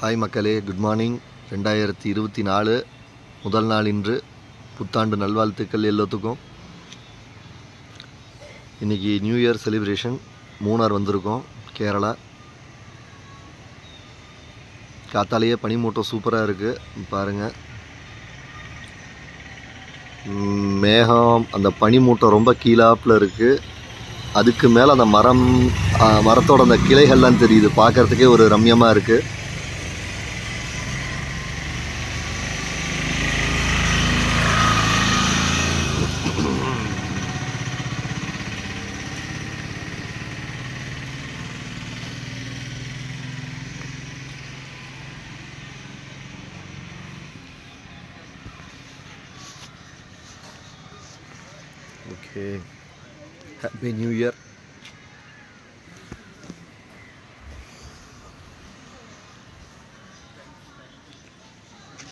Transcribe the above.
Hi மக்களே, good morning. 2024 முதல் நாள் இன்று. புத்தாண்டு நல்வாழ்த்துக்கள் எல்லாத்துக்கும். இன்றைக்கி நியூ இயர் செலிப்ரேஷன். மூணார் வந்திருக்கோம், கேரளா. காத்தாலேயே பனிமூட்டம் சூப்பராக இருக்குது பாருங்கள். மேகம், அந்த பனிமூட்டம் ரொம்ப கீழாப்பில் இருக்குது. அதுக்கு மேலே அந்த மரத்தோட அந்த கிளைகள்லாம் தெரியுது. பார்க்குறதுக்கே ஒரு ரம்யமாக இருக்குது. Okay, Happy New Year.